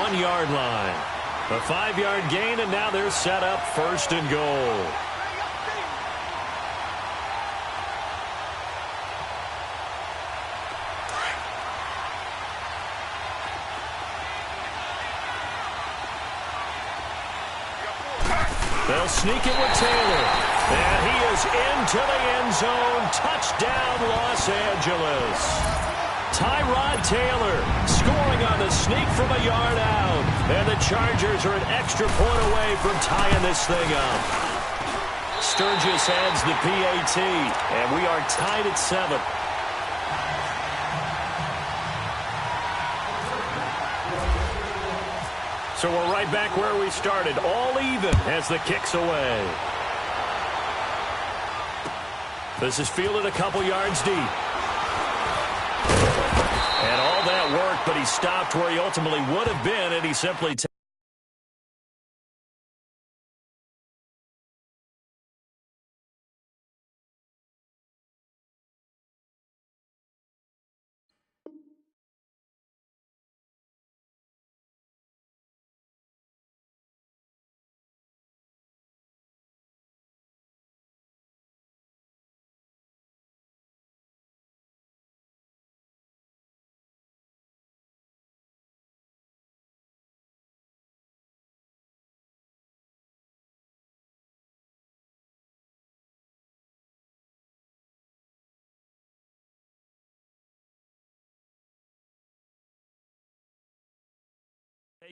1-yard line. A 5-yard gain, and now they're set up 1st and goal. They'll sneak it with Taylor. And he is into the end zone. Touchdown, Los Angeles. Tyrod Taylor scoring on the sneak from a yard out. And the Chargers are an extra point away from tying this thing up. Sturgis adds the PAT, and we are tied at 7. So we're right back where we started, all even as the kick's away. This is fielded a couple yards deep. And all that work, but he stopped where he ultimately would have been, and he simply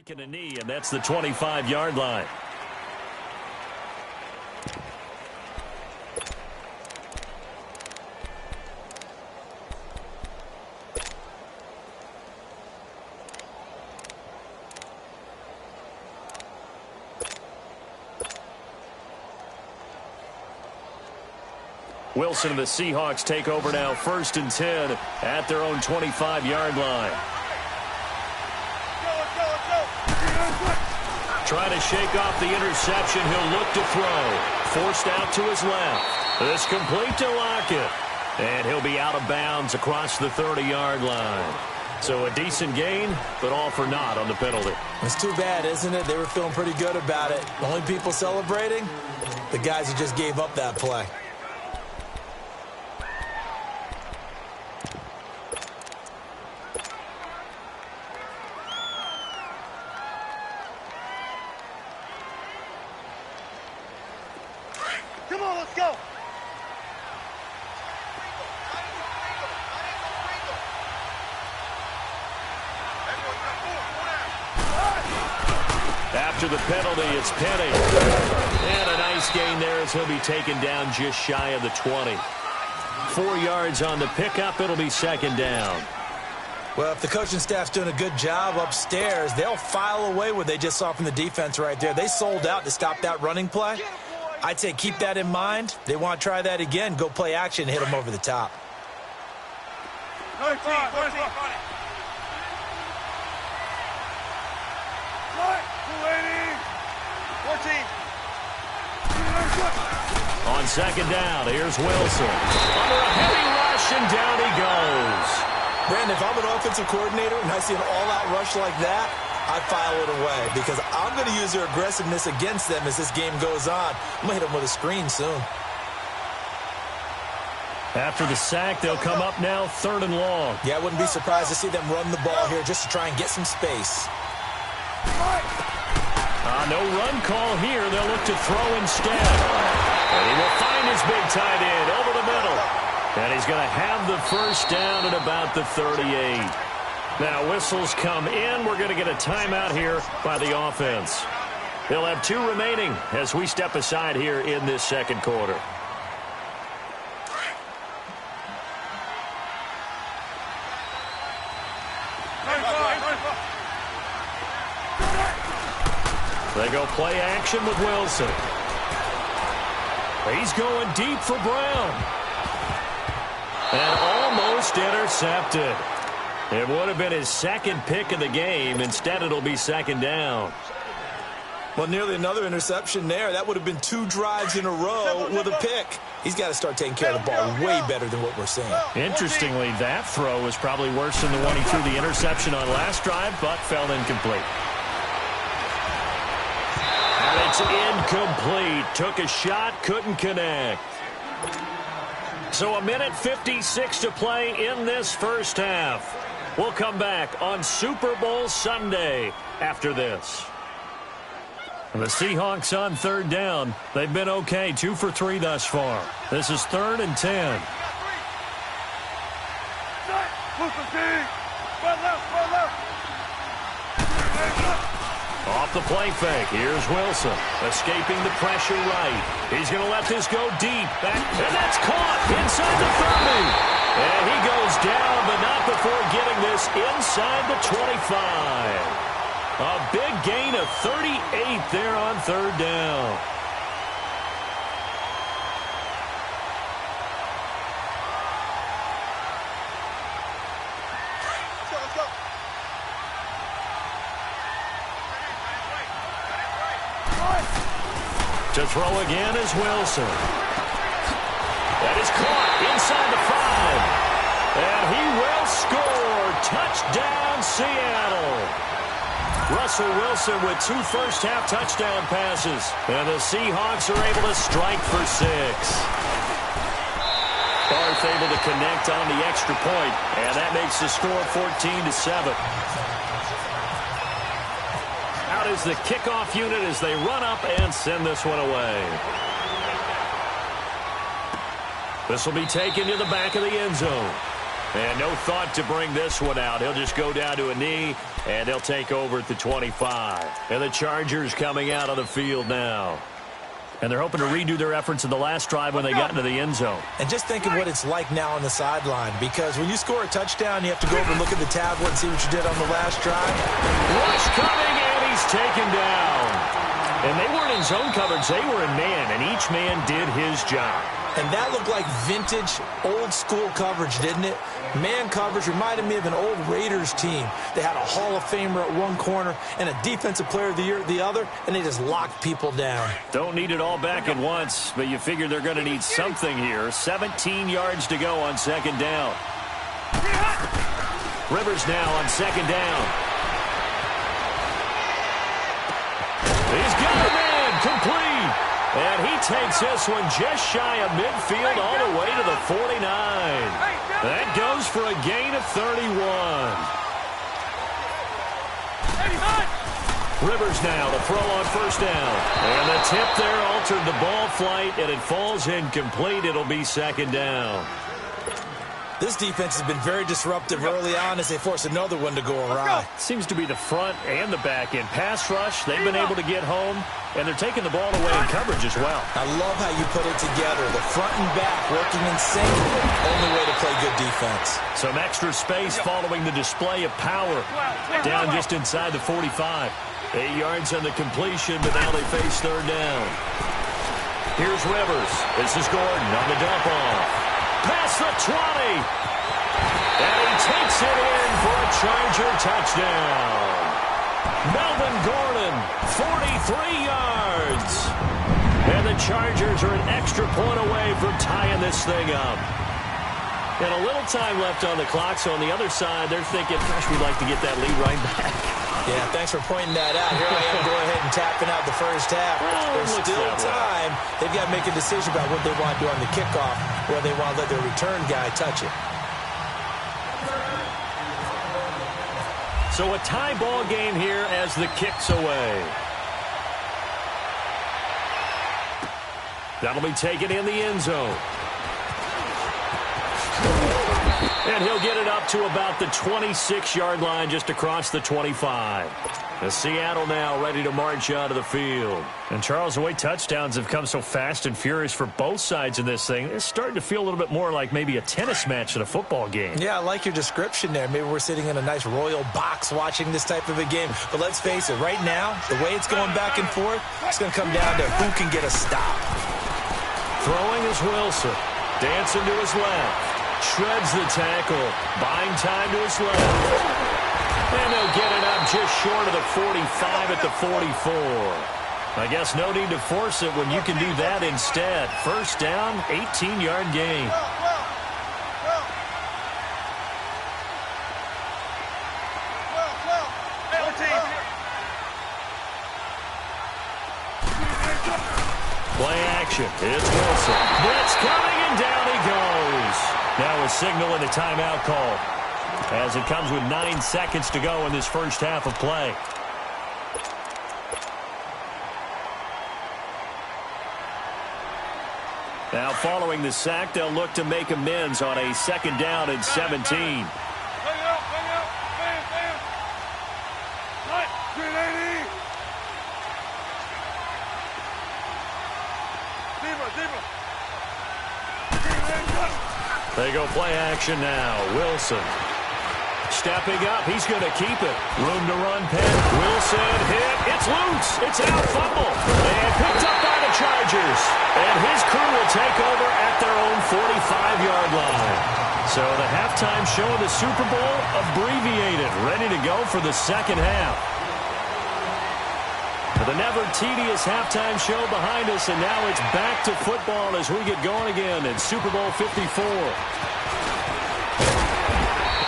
taking a knee, and that's the 25-yard line. Wilson and the Seahawks take over now, 1st and 10 at their own 25-yard line. Trying to shake off the interception. He'll look to throw. Forced out to his left. This complete to Lockett. And he'll be out of bounds across the 30-yard line. So a decent gain, but all for naught on the penalty. It's too bad, isn't it? They were feeling pretty good about it. The only people celebrating? The guys who just gave up that play. Come on, let's go. After the penalty, it's Penny. And a nice gain there as he'll be taken down just shy of the 20. 4 yards on the pickup. It'll be 2nd down. Well, if the coaching staff's doing a good job upstairs, they'll file away what they just saw from the defense right there. They sold out to stop that running play. I'd say keep that in mind. They want to try that again. Go play action and hit them over the top. On 2nd down, here's Wilson. Under a heavy rush, and down he goes. Brandon, if I'm an offensive coordinator and I see an all-out rush like that, I file it away because I'm going to use their aggressiveness against them as this game goes on. I'm going to hit them with a screen soon. After the sack, they'll come up now 3rd and long. Yeah, I wouldn't be surprised to see them run the ball here just to try and get some space. No run call here. They'll look to throw instead. And he will find his big tight end over the middle. And he's going to have the 1st down at about the 38. Now whistles come in. We're going to get a timeout here by the offense. They'll have 2 remaining as we step aside here in this 2nd quarter. They go play action with Wilson. He's going deep for Brown. And almost intercepted. It would have been his 2nd pick of the game. Instead, it'll be 2nd down. Well, nearly another interception there. That would have been 2 drives in a row with a pick. He's got to start taking care of the ball way better than what we're seeing. Interestingly, that throw was probably worse than the one he threw the interception on last drive, but fell incomplete. And it's incomplete. Took a shot, couldn't connect. So 1:56 to play in this first half. We'll come back on Super Bowl Sunday after this. The Seahawks on third down. They've been okay, 2 for 3 thus far. This is 3rd and 10. Off the play fake. Here's Wilson. Escaping the pressure right. He's going to let this go deep. Back, and that's caught inside the 30. And he goes down, but not before getting this inside the 25. A big gain of 38 there on third down. To throw again is Wilson. That is caught inside the 5. And he will score. Touchdown, Seattle. Russell Wilson with 2 first-half touchdown passes. And the Seahawks are able to strike for 6. Barth able to connect on the extra point, and that makes the score 14-7. Out is the kickoff unit as they run up and send this one away. This will be taken to the back of the end zone. And no thought to bring this one out. He'll just go down to a knee, and they'll take over at the 25. And the Chargers coming out on the field now. And they're hoping to redo their efforts in the last drive when they got into the end zone. And just think of what it's like now on the sideline, because when you score a touchdown, you have to go over and look at the tablet and see what you did on the last drive. Rush coming, and he's taken down. And they weren't in zone coverage. They were in man, and each man did his job. And that looked like vintage, old-school coverage, didn't it? Man coverage reminded me of an old Raiders team. They had a Hall of Famer at one corner and a Defensive Player of the Year at the other, and they just locked people down. Don't need it all back at once, but you figure they're going to need something here. 17 yards to go on second down. Rivers now on second down. He's got a man, complete. And he takes this one just shy of midfield all the way to the 49. That goes for a gain of 31. Rivers now to throw on first down. And the tip there altered the ball flight, and it falls incomplete. It'll be second down. This defense has been very disruptive early on as they force another one to go awry. Seems to be the front and the back end. Pass rush, they've been able to get home, and they're taking the ball away in coverage as well. I love how you put it together. The front and back working in sync. Only way to play good defense. Some extra space following the display of power. Down just inside the 45. 8 yards on the completion, but now they face third down. Here's Rivers. This is Gordon on the dump off. Past the 20. And he takes it in for a Charger touchdown. Melvin Gordon, 43 yards. And the Chargers are an extra point away from tying this thing up. And a little time left on the clock, so on the other side, they're thinking, gosh, we'd like to get that lead right back. Yeah, thanks for pointing that out. Here I am going ahead and tapping out the first half. There's still time. They've got to make a decision about what they want to do on the kickoff, where they want to let their return guy touch it. So a tie ball game here as the kick's away. That'll be taken in the end zone. And he'll get it up to about the 26-yard line just across the 25. The Seattle now ready to march out of the field. And, Charles, the way touchdowns have come so fast and furious for both sides in this thing, it's starting to feel a little bit more like maybe a tennis match than a football game. Yeah, I like your description there. Maybe we're sitting in a nice royal box watching this type of a game. But let's face it, right now, the way it's going back and forth, it's going to come down to who can get a stop. Throwing is Wilson. Dancing to his left. Shreds the tackle. Buying time to his left. And they'll get it up just short of the 45 at the 44. I guess no need to force it when you can do that instead. First down, 18-yard gain. Play action. It's Wilson. Blitz coming, and down he goes. Now a signal and a timeout call, as it comes with 9 seconds to go in this first half of play. Now following the sack, they'll look to make amends on a 2nd down and 17. They go play action now. Wilson stepping up. He's going to keep it. Room to run, Penn. Wilson hit. It's loose. It's out. Fumble. And picked up by the Chargers. And his crew will take over at their own 45-yard line. So the halftime show of the Super Bowl abbreviated. Ready to go for the second half. The never tedious halftime show behind us, and now it's back to football as we get going again in Super Bowl 54.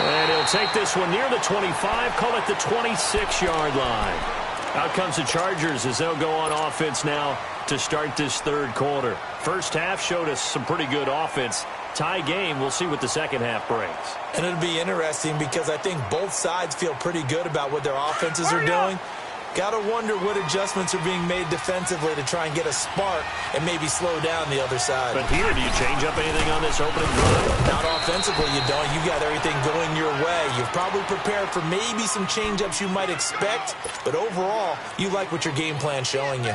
And he'll take this one near the 25, call it the 26-yard line. Out comes the Chargers as they'll go on offense now to start this third quarter. First half showed us some pretty good offense. Tie game, we'll see what the second half brings. And it'll be interesting because I think both sides feel pretty good about what their offenses are doing. Got to wonder what adjustments are being made defensively to try and get a spark and maybe slow down the other side. But here, do you change up anything on this opening drive? Not offensively, you don't. You got everything going your way. You've probably prepared for maybe some change-ups you might expect, but overall, you like what your game plan's showing you.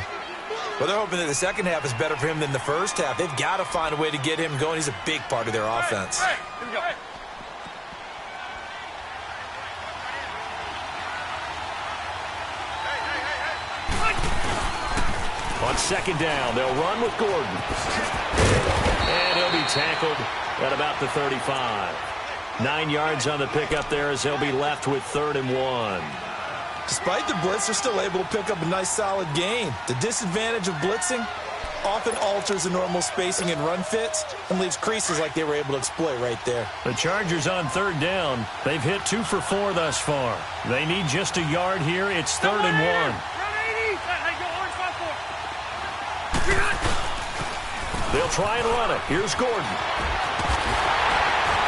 Well, they're hoping that the second half is better for him than the first half. They've got to find a way to get him going. He's a big part of their offense. Here we go. On second down, they'll run with Gordon. And he'll be tackled at about the 35. 9 yards on the pickup there as they'll be left with 3rd and 1. Despite the blitz, they're still able to pick up a nice, solid gain. The disadvantage of blitzing often alters the normal spacing and run fits and leaves creases like they were able to exploit right there. The Chargers on 3rd down. They've hit 2 for 4 thus far. They need just a yard here. It's 3rd and 1. They'll try and run it. Here's Gordon.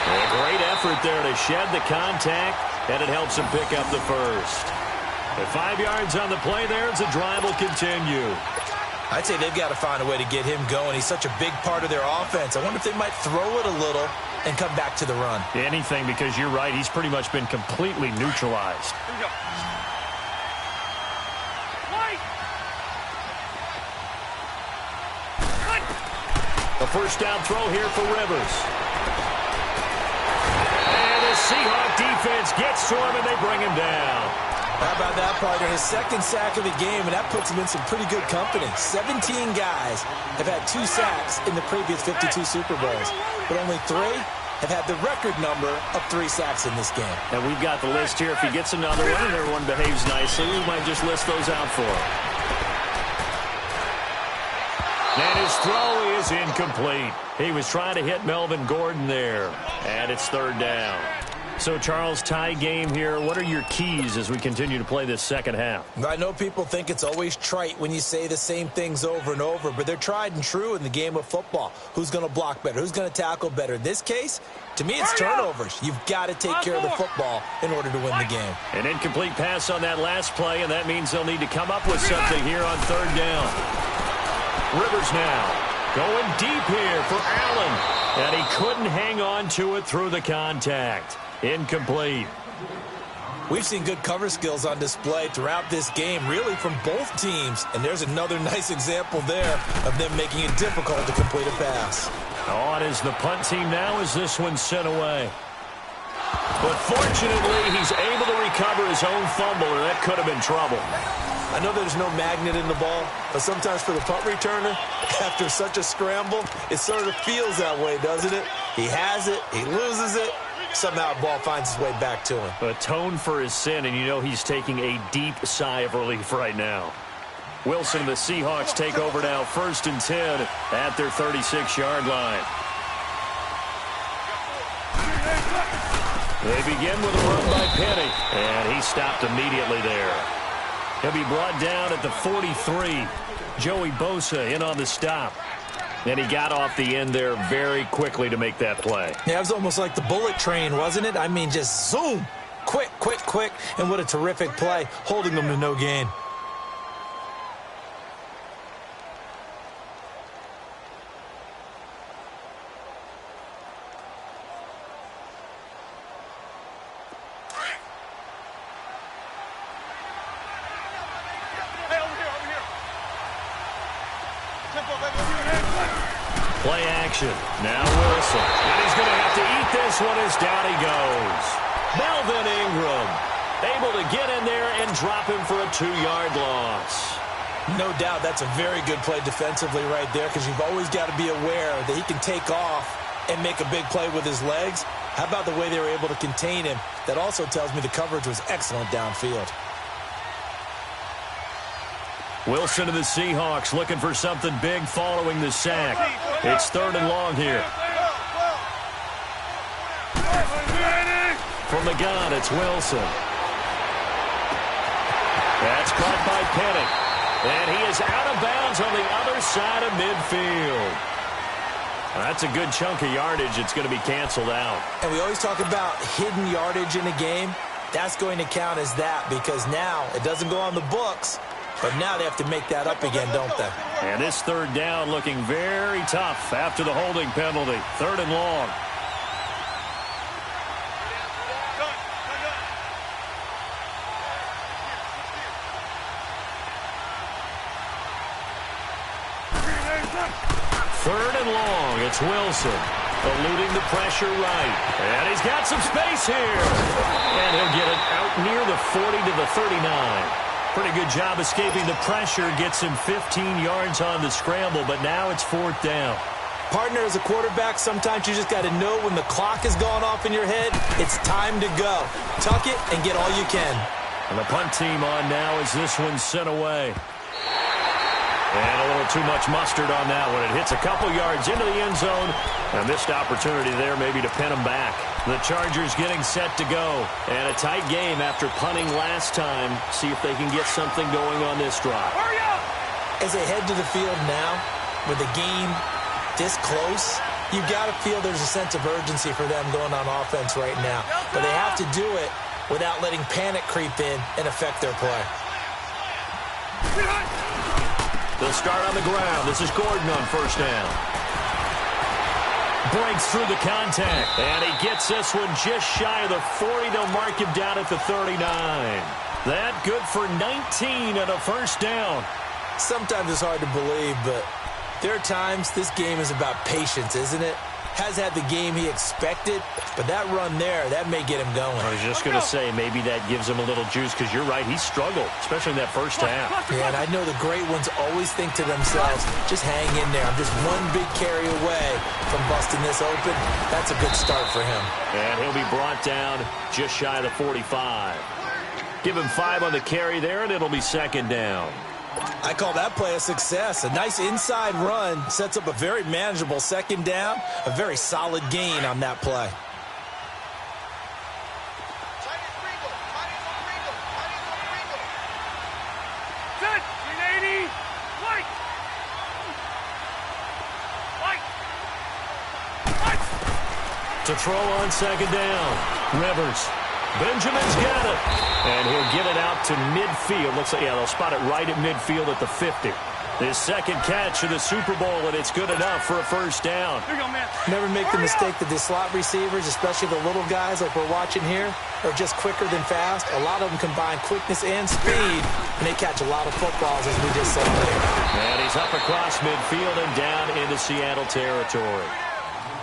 A great effort there to shed the contact, and it helps him pick up the first. At 5 yards on the play there, as the drive will continue. I'd say they've got to find a way to get him going. He's such a big part of their offense. I wonder if they might throw it a little and come back to the run. Anything, because you're right. He's pretty much been completely neutralized. Here we go. A first down throw here for Rivers. And the Seahawk defense gets to him, and they bring him down. How about that, partner? His second sack of the game, and that puts him in some pretty good company. 17 guys have had 2 sacks in the previous 52 Super Bowls, but only 3 have had the record number of 3 sacks in this game. And we've got the list here. If he gets another one and everyone behaves nicely, we might just list those out for him. And his throw is incomplete. He was trying to hit Melvin Gordon there. And it's 3rd down. So, Charles, tie game here. What are your keys as we continue to play this second half? I know people think it's always trite when you say the same things over and over, but they're tried and true in the game of football. Who's going to block better? Who's going to tackle better? In this case, to me, it's turnovers. You've got to take care of the football in order to win the game. An incomplete pass on that last play, and that means they'll need to come up with something here on 3rd down. Rivers now going deep here for Allen, and he couldn't hang on to it through the contact. Incomplete. We've seen good cover skills on display throughout this game, really from both teams, and there's another nice example there of them making it difficult to complete a pass. On is the punt team now as this one's sent away. But fortunately, he's able to recover his own fumble, or that could have been trouble. I know there's no magnet in the ball, but sometimes for the punt returner, after such a scramble, it sort of feels that way, doesn't it? He has it, he loses it, somehow the ball finds its way back to him. Atone for his sin, and you know he's taking a deep sigh of relief right now. Wilson and the Seahawks take over now, 1st and 10 at their 36-yard line. They begin with a run by Penny, and he stopped immediately there. He'll be brought down at the 43. Joey Bosa in on the stop. And he got off the end there very quickly to make that play. Yeah, it was almost like the bullet train, wasn't it? I mean, just zoom. Quick, quick, quick. And what a terrific play, holding them to no gain. Play action. Now Wilson. And he's going to have to eat this one as down he goes. Melvin Ingram able to get in there and drop him for a 2-yard loss. No doubt that's a very good play defensively right there, because you've always got to be aware that he can take off and make a big play with his legs. How about the way they were able to contain him? That also tells me the coverage was excellent downfield. Wilson to the Seahawks looking for something big following the sack. It's 3rd and long here. From the gun, it's Wilson. That's caught by Penning. And he is out of bounds on the other side of midfield. That's a good chunk of yardage. It's going to be canceled out. And we always talk about hidden yardage in a game. That's going to count as that, because now it doesn't go on the books. But now they have to make that up again, don't they? And this 3rd down looking very tough after the holding penalty. 3rd and long. Third and long. It's Wilson. Eluding the pressure right. And he's got some space here. And he'll get it out near the 40 to the 39. Pretty good job escaping the pressure. Gets him 15 yards on the scramble, but now it's 4th down. Partner, as a quarterback, sometimes you just got to know when the clock is going off in your head, it's time to go. Tuck it and get all you can. And the punt team on now as this one's sent away. And a little too much mustard on that one. It hits a couple yards into the end zone. A missed opportunity there maybe to pin them back. The Chargers getting set to go. And a tight game after punting last time. See if they can get something going on this drive. Hurry up! As they head to the field now, with the game this close, you got to feel there's a sense of urgency for them going on offense right now. But they have to do it without letting panic creep in and affect their play. They'll start on the ground. This is Gordon on 1st down. Breaks through the contact. And he gets this one just shy of the 40. They'll mark him down at the 39. That good for 19 and a 1st down. Sometimes it's hard to believe, but there are times this game is about patience, isn't it? Has had the game he expected, but that run there, that may get him going. I was just going to say, maybe that gives him a little juice, because you're right, he struggled, especially in that first half. Yeah, and I know the great ones always think to themselves, just hang in there. I'm just one big carry away from busting this open. That's a good start for him. And he'll be brought down just shy of the 45. Give him 5 on the carry there, and it'll be 2nd down. I call that play a success. A nice inside run sets up a very manageable 2nd down. A very solid gain on that play. To throw on 2nd down. Rivers. Benjamin's got it. And he'll get it out to midfield. Looks like, yeah, they'll spot it right at midfield at the 50. His 2nd catch of the Super Bowl, and it's good enough for a 1st down. Here you go, man. Never make the mistake that the slot receivers, especially the little guys like we're watching here, are just quicker than fast. A lot of them combine quickness and speed, and they catch a lot of footballs, as we just saw there. And he's up across midfield and down into Seattle territory.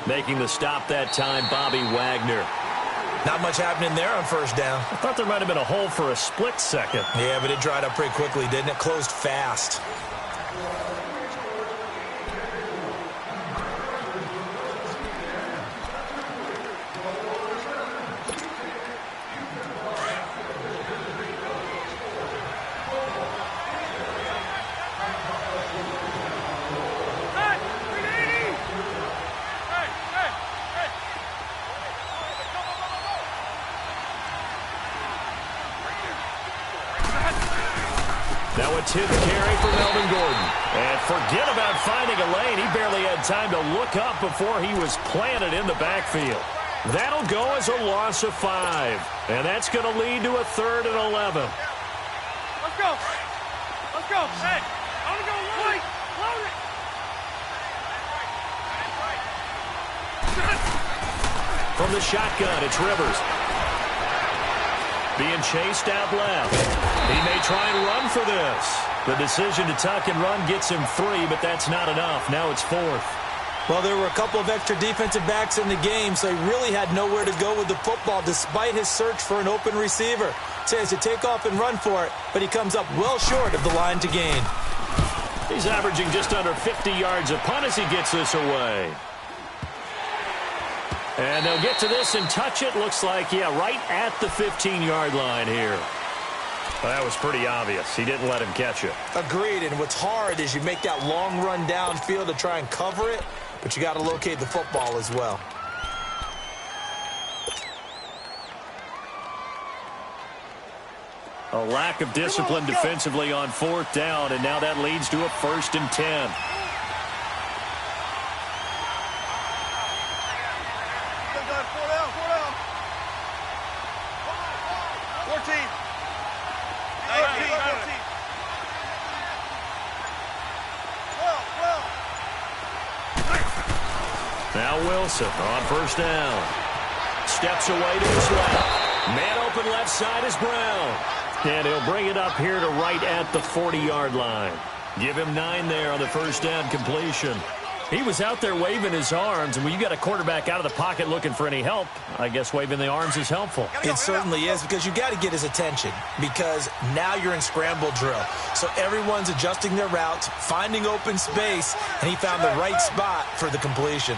Making the stop that time, Bobby Wagner. Not much happening there on 1st down. I thought there might have been a hole for a split second. Yeah, but it dried up pretty quickly, didn't it? Closed fast. Now a 10th carry for Melvin Gordon. And forget about finding a lane. He barely had time to look up before he was planted in the backfield. That'll go as a loss of 5. And that's going to lead to a 3rd and 11. Let's go. Let's go. Hey, I want to go load it. Load it. From the shotgun, it's Rivers. Being chased out left. He may try and run for this. The decision to tuck and run gets him 3, but that's not enough. Now it's 4th. Well, there were a couple of extra defensive backs in the game, so he really had nowhere to go with the football despite his search for an open receiver. So he has to take off and run for it, but he comes up well short of the line to gain. He's averaging just under 50 yards a punt as he gets this away. And they'll get to this and touch it. Looks like, yeah, right at the 15-yard line here. Well, that was pretty obvious. He didn't let him catch it. Agreed, and what's hard is you make that long run downfield to try and cover it, but you got to locate the football as well. A lack of discipline defensively on 4th down, and now that leads to a 1st and 10. Now Wilson on 1st down. Steps away to his left. Man open left side is Brown. And he'll bring it up here to right at the 40-yard line. Give him 9 there on the 1st down completion. He was out there waving his arms, and when you got a quarterback out of the pocket looking for any help, I guess waving the arms is helpful. It certainly is, because you got to get his attention, because now you're in scramble drill. So everyone's adjusting their routes, finding open space, and he found the right spot for the completion.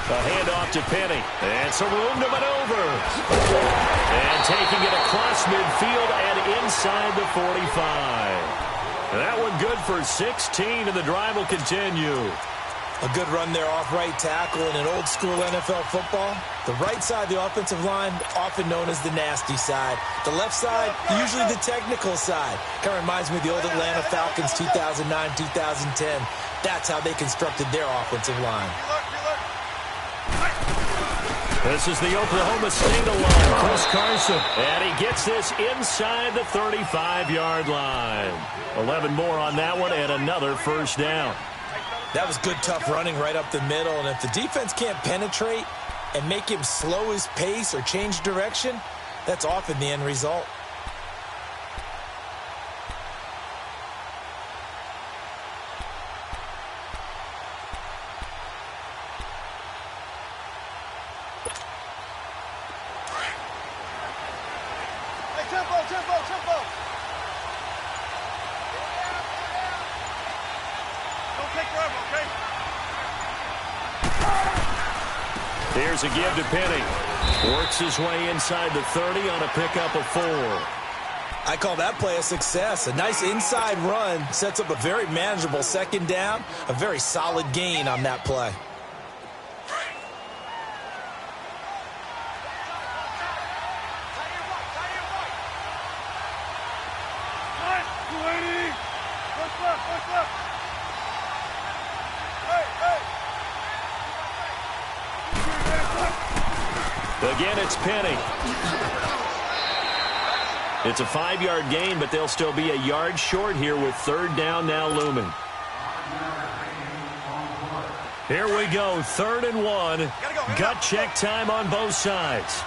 A handoff to Penny, and some room to maneuver. And taking it across midfield and inside the 45. That one good for 16, and the drive will continue. A good run there off right tackle in an old-school NFL football. The right side of the offensive line, often known as the nasty side. The left side, usually the technical side. Kind of reminds me of the old Atlanta Falcons 2009-2010. That's how they constructed their offensive line. This is the Oklahoma State line, Chris Carson. And he gets this inside the 35-yard line. 11 more on that one and another 1st down. That was good, tough running right up the middle. And if the defense can't penetrate and make him slow his pace or change direction, that's often the end result. Tempo. Don't take forever, okay? Here's a give to Penny. Works his way inside the 30 on a pickup of 4. I call that play a success. A nice inside run sets up a very manageable 2nd down. A very solid gain on that play. Again, it's Penny. It's a 5-yard gain, but they'll still be a yard short here with 3rd down now looming. Here we go, 3rd and 1. Gut check time on both sides.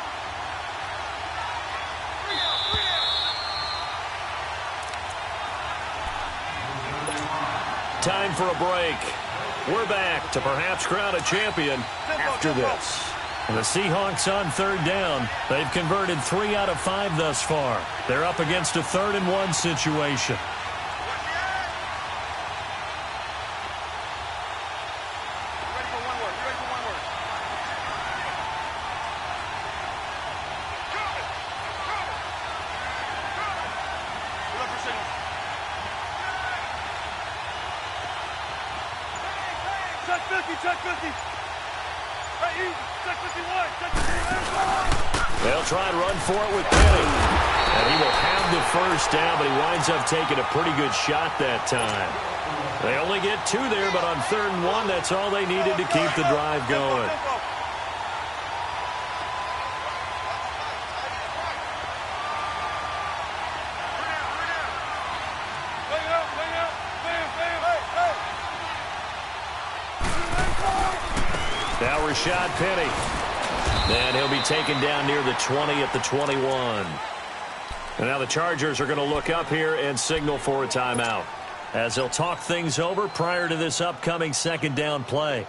Time for a break. We're back to perhaps crown a champion after this. And the Seahawks on 3rd down. They've converted 3 out of 5 thus far. They're up against a 3rd and 1 situation. Check 50. Hey, easy. Check 51. Check 51. They'll try and run for it with Penny. first down, but he winds up taking a pretty good shot that time. They only get 2 there, but on 3rd and 1, that's all they needed to keep the drive going. Now Rashad Penny. And he'll be taken down near the 20 at the 21. And now the Chargers are going to look up here and signal for a timeout, as they'll talk things over prior to this upcoming 2nd down play.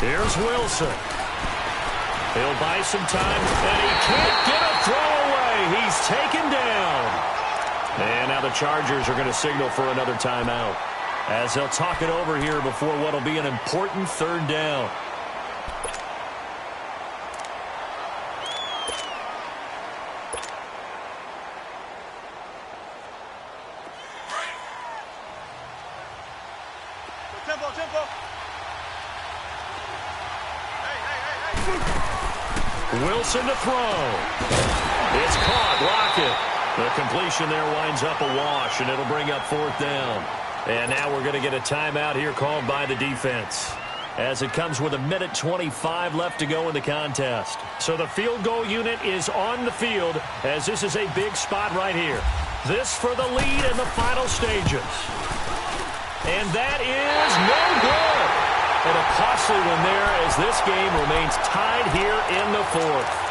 Here's Wilson. He'll buy some time, and he can't get a throw away. He's taken down. And now the Chargers are going to signal for another timeout, as they'll talk it over here before what will be an important 3rd down. Tempo. Wilson to throw. It's caught. Lockett. The completion there winds up a wash, and it'll bring up 4th down. And now we're going to get a timeout here called by the defense, as it comes with 1:25 left to go in the contest. So the field goal unit is on the field, as this is a big spot right here. This for the lead in the final stages. And that is no good. And a costly one there, as this game remains tied here in the 4th.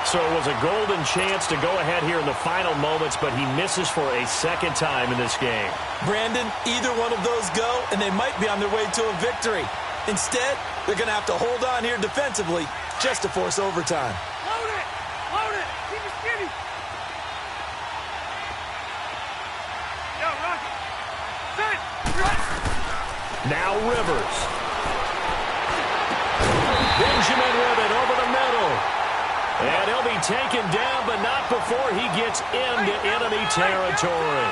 So it was a golden chance to go ahead here in the final moments, but he misses for a 2nd time in this game. Brandon, either one of those go, and they might be on their way to a victory. Instead, they're going to have to hold on here defensively just to force overtime. Load it, keep it skinny. Yo, Rocky. Set. Now Rivers. Benjamin with it over the middle. And he'll be taken down, but not before he gets into enemy territory.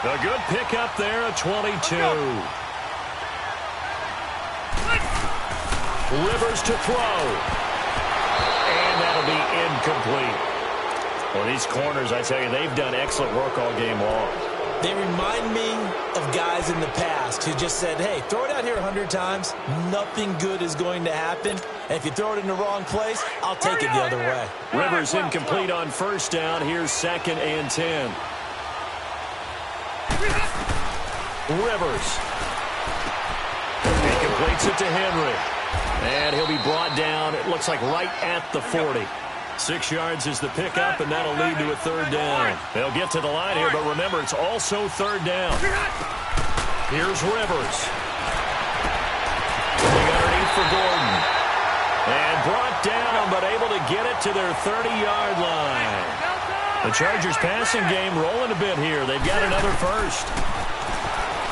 A good pickup there at 22. Rivers to throw. And that'll be incomplete. Well, these corners, I tell you, they've done excellent work all game long. They remind me of guys in the past who just said, hey, throw it out here 100 times. Nothing good is going to happen. And if you throw it in the wrong place, I'll take it the other way. Rivers incomplete on 1st down. Here's 2nd and 10. Rivers. He completes it to Henry. And he'll be brought down, it looks like right at the 40. 6 yards is the pickup, and that'll lead to a 3rd down. They'll get to the line here, but remember, it's also 3rd down. Here's Rivers. Looking underneath for Gordon. And brought down, but able to get it to their 30-yard line. The Chargers passing game rolling a bit here. They've got another first.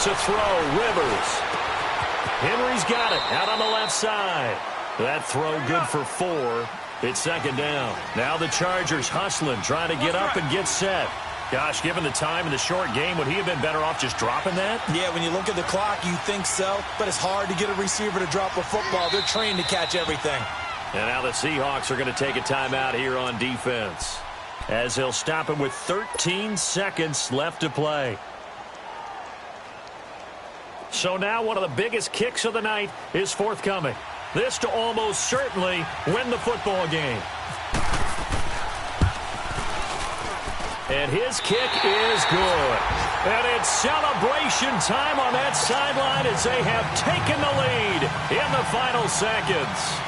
To throw, Rivers. Henry's got it out on the left side. That throw good for 4. It's 2nd down. Now the Chargers hustling, trying to get up and get set. Gosh, given the time in the short game, would he have been better off just dropping that? Yeah, when you look at the clock, you think so. But it's hard to get a receiver to drop a football. They're trained to catch everything. And now the Seahawks are going to take a timeout here on defense, as they'll stop him with 13 seconds left to play. So now one of the biggest kicks of the night is forthcoming. This to almost certainly win the football game. And his kick is good. And it's celebration time on that sideline as they have taken the lead in the final seconds.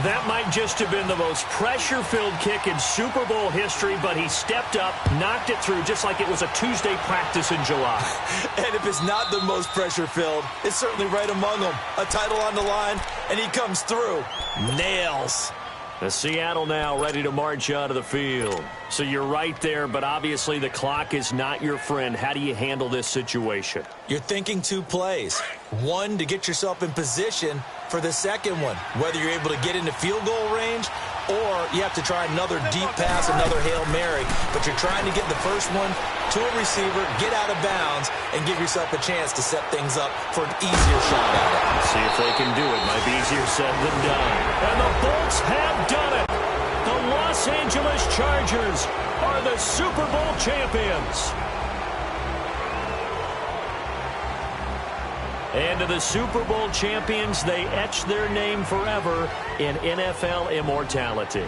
That might just have been the most pressure-filled kick in Super Bowl history, but he stepped up, knocked it through just like it was a Tuesday practice in July. And if it's not the most pressure-filled, it's certainly right among them. A title on the line, and he comes through. Nails. The Seattle now ready to march out of the field. So you're right there, but obviously the clock is not your friend. How do you handle this situation? You're thinking 2 plays. One, to get yourself in position for the second one. Whether you're able to get into field goal range or you have to try another deep pass, another Hail Mary. But you're trying to get the first one to a receiver, get out of bounds, and give yourself a chance to set things up for an easier shot at it. See if they can do it. Might be easier said than done. And the Bolts have done it. The Los Angeles Chargers are the Super Bowl champions. And to the Super Bowl champions, they etch their name forever in NFL immortality.